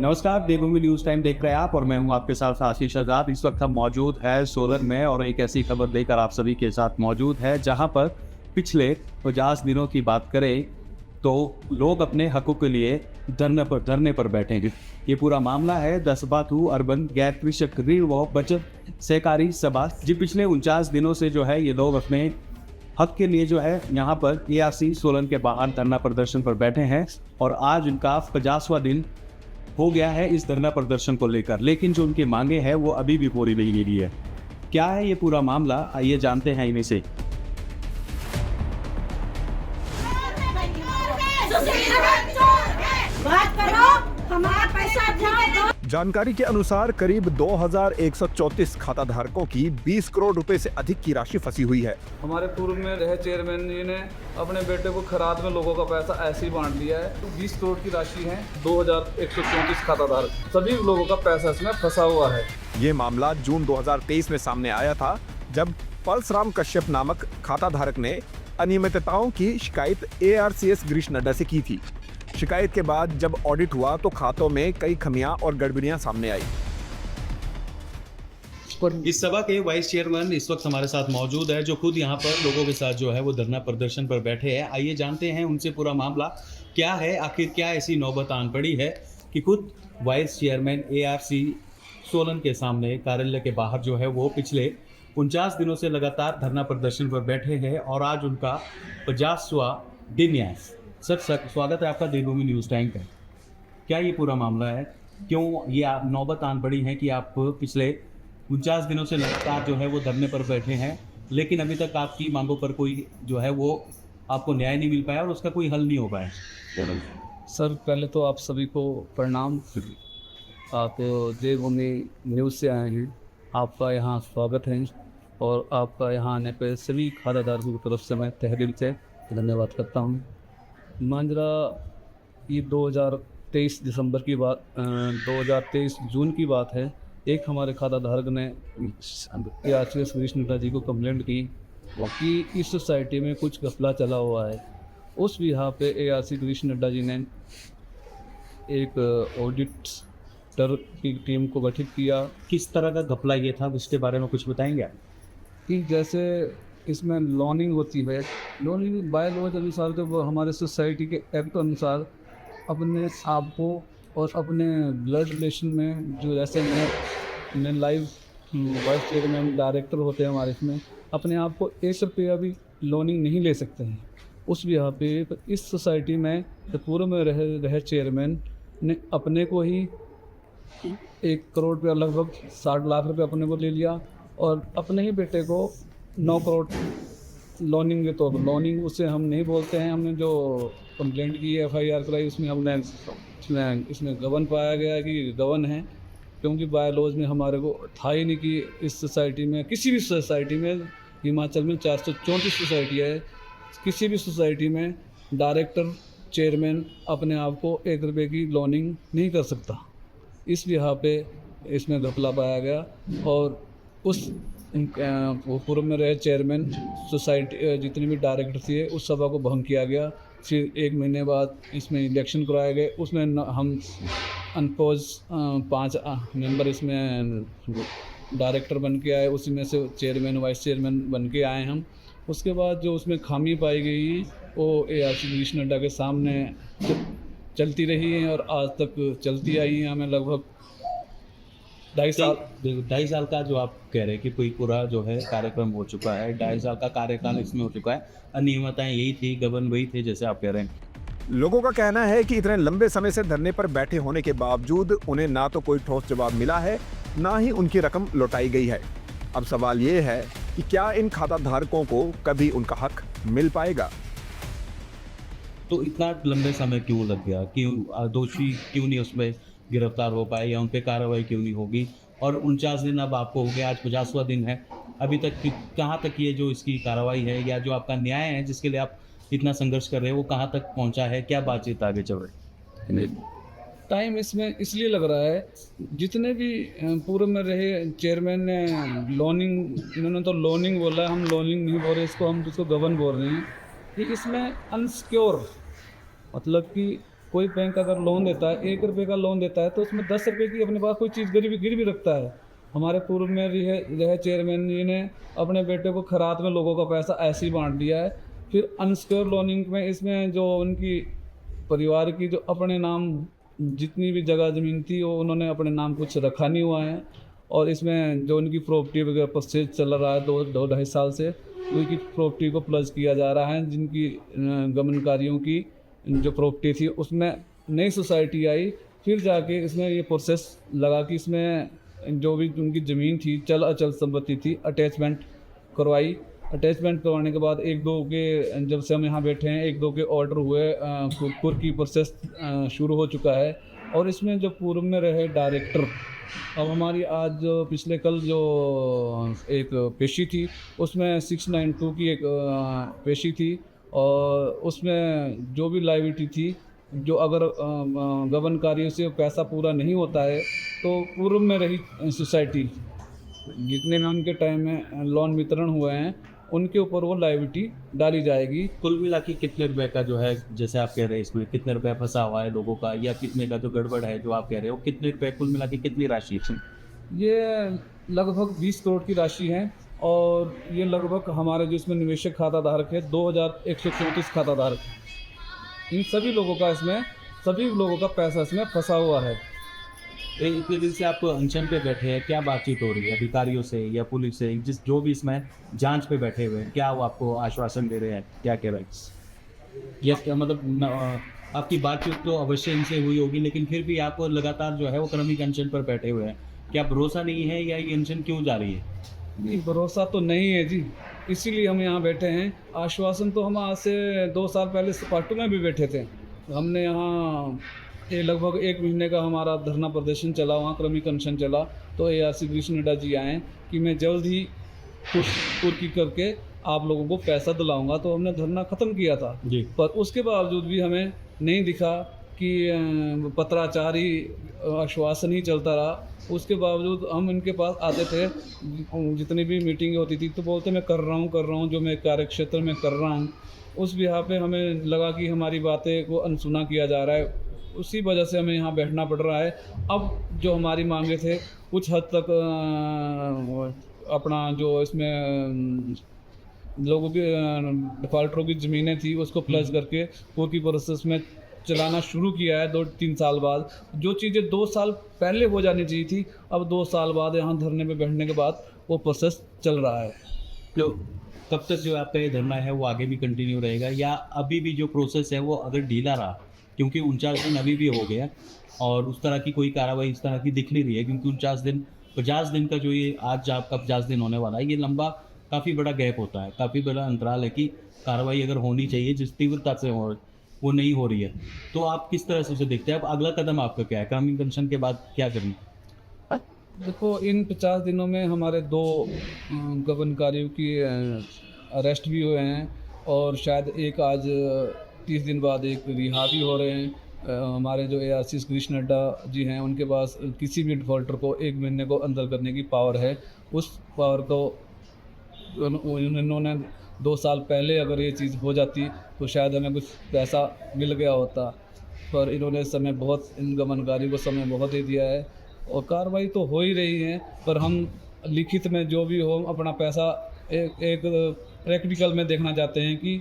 नमस्कार, देवभूमि news time देख रहे हैं आप और मैं हूं आपके साथ आशीष आजाद। इस वक्त हम मौजूद है सोलन में और एक ऐसी खबर लेकर आप सभी के साथ मौजूद है जहां पर पिछले 50 दिनों की बात करें तो लोग अपने हकों के लिए धरने पर बैठे हैं। ये पूरा मामला है दसबाथू अर्बन गैर कृषक ऋण व बचत सहकारी सभा जी। पिछले 49 दिनों से जो है ये लोग अपने हक के लिए जो है यहाँ पर एआरसी सोलन के बाहर धरना प्रदर्शन पर बैठे हैं और आज उनका 50वां दिन हो गया है इस धरना प्रदर्शन को लेकर, लेकिन जो उनकी मांगे हैं वो अभी भी पूरी नहीं हुई है। क्या है ये पूरा मामला, आइए जानते हैं इन्हीं से। जानकारी के अनुसार करीब 2134 खाता धारकों की 20 करोड़ रुपए से अधिक की राशि फंसी हुई है। हमारे पूर्व में रहे चेयरमैन जी ने अपने बेटे को खराद में लोगों का पैसा ऐसे ही बांट दिया है। तो 20 करोड़ की राशि है, 2134 खाता धारक, सभी लोगों का पैसा इसमें फंसा हुआ है। ये मामला जून 2023 में सामने आया था जब परसराम कश्यप नामक खाता धारक ने अनियमितताओं की शिकायत ARCS गिरीश नड्डा से की थी। शिकायत के बाद जब ऑडिट हुआ तो खातों में कई खमियां और गड़बड़ियां सामने आई। इस सभा के वाइस चेयरमैन इस वक्त हमारे साथ मौजूद है जो खुद यहाँ पर लोगों के साथ जो है वो धरना प्रदर्शन पर बैठे हैं। आइए जानते हैं उनसे पूरा मामला क्या है, आखिर क्या ऐसी नौबत आन पड़ी है कि खुद वाइस चेयरमैन ARC सोलन के सामने कार्यालय के बाहर जो है वो पिछले 49 दिनों से लगातार धरना प्रदर्शन पर बैठे हैं और आज उनका 50वां दिन है। सर स्वागत है आपका देवभूमि न्यूज़ टाइम का। क्या ये पूरा मामला है, क्यों ये नौबत आन पड़ी है कि आप पिछले 49 दिनों से लगातार जो है वो धरने पर बैठे हैं लेकिन अभी तक आपकी मांगों पर कोई जो है वो आपको न्याय नहीं मिल पाया और उसका कोई हल नहीं हो पाया? सर पहले तो आप सभी को प्रणाम। आप देवभूमि न्यूज़ से आए हैं, आपका यहाँ स्वागत है और आपका यहाँ आने पर सभी खाताधारकों की तरफ से मैं तहे दिल से धन्यवाद करता हूँ। मांजरा ये 2023 दिसंबर की बात 2023 जून की बात है। एक हमारे खाता धारक ने ARCS गिरीश नड्डा जी को कंप्लेंट की कि इस सोसाइटी में कुछ घपला चला हुआ है। उस बिहार पे ARC गिरीश नड्डा जी ने एक ऑडिटर की टीम को गठित किया। किस तरह का घपला ये था, उसके बारे में कुछ बताएंगे आप? कि जैसे इसमें लॉनिंग होती है, लॉनिंग बाय लॉ के अनुसार जब हमारे सोसाइटी के एक्ट अनुसार अपने आप को और अपने ब्लड रिलेशन में जो जैसे मैं लाइव वाइस चेयरमैन डायरेक्टर होते हैं हमारे इसमें, अपने आप को 1 रुपया भी लॉनिंग नहीं ले सकते हैं। उस यहाँ पे इस सोसाइटी में पूर्व में रहे चेयरमैन ने अपने को ही 1 करोड़ रुपया लगभग 60 लाख रुपये अपने को ले लिया और अपने ही बेटे को 9 करोड़ लॉनिंग के तौर पर, लॉनिंग उसे हम नहीं बोलते हैं। हमने जो कंप्लेंट की है, FIR कराई, उसमें हमने इसमें गबन पाया गया कि गबन है, क्योंकि बाय लॉज में हमारे को था ही नहीं कि इस सोसाइटी में, किसी भी सोसाइटी में, हिमाचल में 434 सोसाइटी है, किसी भी सोसाइटी में डायरेक्टर चेयरमैन अपने आप को 1 रुपये की लॉनिंग नहीं कर सकता। इस यहाँ पे इसमें घपला पाया गया और उस पूर्व में रहे चेयरमैन सोसाइटी जितने भी डायरेक्टर थे उस सभा को भंग किया गया। फिर 1 महीने बाद इसमें इलेक्शन कराए गए, उसमें हम अनपोज 5 मेंबर इसमें डायरेक्टर बन के आए, उसी में से चेयरमैन वाइस चेयरमैन बन के आए हम। उसके बाद जो उसमें खामी पाई गई वो ARC गिरीश नड्डा के सामने चलती रही है और आज तक चलती आई है। हमें लगभग 2.5 साल का जो आप कह रहे हैं कि कोई पूरा जो है कार्यक्रम हो चुका है, 2.5 साल का कार्यकाल इसमें हो चुका है, अनियमितताएं यही थी, गबन वही थे जैसे आप कह रहे हैं। लोगों का कहना है कि इतने लंबे समय से धरने पर बैठे होने के बावजूद उन्हें ना तो कोई ठोस जवाब मिला है, ना ही उनकी रकम लौटाई गई है। अब सवाल ये है कि क्या इन खाता धारकों को कभी उनका हक मिल पाएगा? तो इतना लंबे समय क्यों लग गया, क्यों दोषी क्यों नहीं उसमें गिरफ्तार हो पाए या उन पर कार्रवाई क्यों नहीं होगी? और 49 दिन अब आपको हो गया, आज 50वां दिन है, अभी तक कहाँ तक ये जो इसकी कार्रवाई है या जो आपका न्याय है जिसके लिए आप इतना संघर्ष कर रहे हैं वो कहाँ तक पहुँचा है? क्या बातचीत आगे चल रही है? टाइम इसमें इसलिए लग रहा है, जितने भी पूर्व में रहे चेयरमैन ने लॉनिंग, इन्होंने तो लॉनिंग बोला, हम लॉनिंग नहीं बोल रहे इसको, हम इसको गबन बोल रहे हैं। कि इसमें अनसिक्योर मतलब कि कोई बैंक अगर लोन देता है 1 रुपये का लोन देता है तो उसमें 10 रुपये की अपने पास कोई चीज़ गिरवी रखता है। हमारे पूर्व में रहे चेयरमैन जी ने अपने बेटे को खरात में लोगों का पैसा ऐसे ही बांट दिया है। फिर अनसिक्योर लोनिंग में इसमें जो उनकी परिवार की जो अपने नाम जितनी भी जगह ज़मीन थी वो उन्होंने अपने नाम कुछ रखा नहीं हुआ है, और इसमें जो उनकी प्रॉपर्टी वगैरह परचेज चल रहा है 2-2.5 साल से, उनकी प्रॉपर्टी को प्लस किया जा रहा है। जिनकी गबनकारियों की जो प्रॉपर्टी थी उसमें नई सोसाइटी आई, फिर जाके इसमें ये प्रोसेस लगा कि इसमें जो भी उनकी ज़मीन थी चल अचल संपत्ति थी अटैचमेंट करवाई। अटैचमेंट करवाने के बाद 1-2 के जब से हम यहाँ बैठे हैं 1-2 के ऑर्डर हुए, कुर की प्रोसेस शुरू हो चुका है। और इसमें जो पूर्व में रहे डायरेक्टर, अब हमारी आज जो पिछले कल जो एक पेशी थी उसमें 692 की एक पेशी थी, और उसमें जो भी लायबिलिटी थी, जो अगर गबनकारियों से पैसा पूरा नहीं होता है तो पूर्व में रही सोसाइटी जितने में उनके टाइम में लोन वितरण हुए हैं उनके ऊपर वो लायबिलिटी डाली जाएगी। कुल मिला के कितने रुपए का जो है, जैसे आप कह रहे हैं इसमें कितने रुपए फंसा हुआ है लोगों का, या कितने का जो गड़बड़ है जो आप कह रहे हो, कितने रुपए कुल मिला के कितनी राशि? ये लगभग 20 करोड़ की राशि है, और ये लगभग हमारे जो इसमें निवेशक खाता धारक है 2134 खाता धारक, इन सभी लोगों का पैसा इसमें फंसा हुआ है। इतने दिन से आप अनशन पे बैठे हैं, क्या बातचीत हो रही है अधिकारियों से या पुलिस से, जो भी इसमें जांच पे बैठे हुए हैं, क्या वो आपको आश्वासन दे रहे हैं, क्या कह रहे हैं? या क्या मतलब आपकी बातचीत तो अवश्य इनसे हुई होगी, लेकिन फिर भी आप लगातार जो है वो क्रमिक अनशन पर बैठे हुए हैं, क्या भरोसा नहीं है या ये अनशन क्यों जा रही है? नहीं, भरोसा तो नहीं है जी, इसीलिए हम यहाँ बैठे हैं। आश्वासन तो हम आज से 2 साल पहले सपाटू में भी बैठे थे। हमने यहाँ ये लगभग 1 महीने का हमारा धरना प्रदर्शन चला, वहाँ क्रमिक अनशन चला, तो ARC कृष्ण नड्डा जी आए कि मैं जल्द ही कुछ पूर्ति करके आप लोगों को पैसा दिलाऊंगा, तो हमने धरना ख़त्म किया था जी। पर उसके बावजूद भी हमें नहीं दिखा कि पत्राचार ही आश्वासन ही चलता रहा। उसके बावजूद हम इनके पास आते थे, जितनी भी मीटिंग होती थी तो बोलते मैं कर रहा हूँ जो मैं कार्य क्षेत्र में कर रहा हूँ। उस बिहार पे हमें लगा कि हमारी बातें को अनसुना किया जा रहा है, उसी वजह से हमें यहाँ बैठना पड़ रहा है। अब जो हमारी मांगे थे कुछ हद तक अपना जो इसमें लोगों की डिफॉल्टरों की ज़मीनें थी उसको प्लस करके कोर्ट की प्रोसेस में चलाना शुरू किया है 2-3 साल बाद। जो चीज़ें 2 साल पहले हो जानी चाहिए थी, अब 2 साल बाद यहाँ धरने पे बैठने के बाद वो प्रोसेस चल रहा है। तो कब तक जो आपका ये धरना है वो आगे भी कंटिन्यू रहेगा, या अभी भी जो प्रोसेस है वो अगर ढीला रहा, क्योंकि 49 दिन अभी भी हो गया और उस तरह की कोई कार्रवाई इस तरह की दिख नहीं रही है, क्योंकि 50 दिन का जो ये आज आपका 50 दिन होने वाला है, ये लंबा काफ़ी बड़ा गैप होता है, काफ़ी बड़ा अंतराल है कि कार्रवाई अगर होनी चाहिए जिस तीव्रता से हो वो नहीं हो रही है। तो आप किस तरह से उसे देखते हैं? अब अगला कदम आपका क्या है? क्रमिक अनशन के बाद क्या करना? देखो, इन 50 दिनों में हमारे 2 गबनकारियों की अरेस्ट भी हुए हैं, और शायद एक आज 30 दिन बाद एक रिहा भी हो रहे हैं। हमारे जो ARC कृष्ण नड्डा जी हैं उनके पास किसी भी डिफ़ॉल्टर को 1 महीने को अंदर करने की पावर है। उस पावर को उन्होंने 2 साल पहले अगर ये चीज़ हो जाती तो शायद हमें कुछ पैसा मिल गया होता, पर इन्होंने समय बहुत, इन गबनकारियों को समय बहुत दे दिया है, और कार्रवाई तो हो ही रही है, पर हम लिखित में जो भी हो अपना पैसा एक प्रैक्टिकल में देखना चाहते हैं कि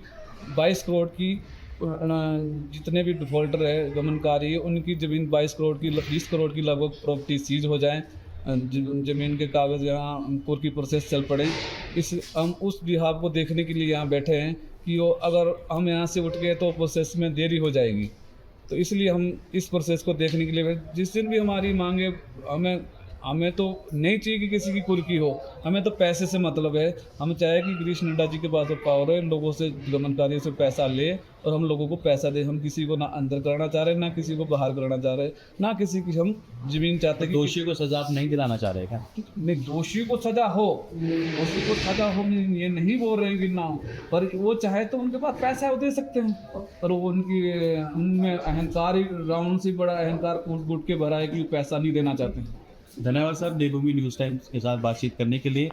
22 करोड़ की जितने भी डिफ़ॉल्टर है गबनकारी उनकी ज़मीन 22 करोड़ की 20 करोड़ की लगभग प्रॉपर्टी सीज हो जाए, ज़मीन के कागज़ यहाँ कोर्ट की प्रोसेस चल पड़े। हम उस बिहार को देखने के लिए यहाँ बैठे हैं कि वो अगर हम यहाँ से उठ गए तो प्रोसेस में देरी हो जाएगी, तो इसलिए हम इस प्रोसेस को देखने के लिए जिस दिन भी हमारी मांगे, हमें तो नहीं चाहिए कि किसी की कुर्की हो, हमें तो पैसे से मतलब है। हम चाहे कि कृष्ण नड्डा जी के पास तो पावर है, लोगों से गबनकारियों से पैसा ले और हम लोगों को पैसा दे। हम किसी को ना अंदर करना चाह रहे, ना किसी को बाहर करना चाह रहे, ना किसी की हम ज़मीन चाहते। दोषी को सजा आप नहीं दिलाना चाह रहे क्या? नहीं, दोषी को सजा हो, ये नहीं बोल रहे हैं कि ना हो, पर वो चाहे तो उनके पास पैसा वो दे सकते हैं, पर वो उनमें अहंकार ही राउंड से बड़ा अहंकार कूट के भरा है कि पैसा नहीं देना चाहते हैं। धन्यवाद सर, देवभूमि न्यूज़ टाइम्स के साथ बातचीत करने के लिए।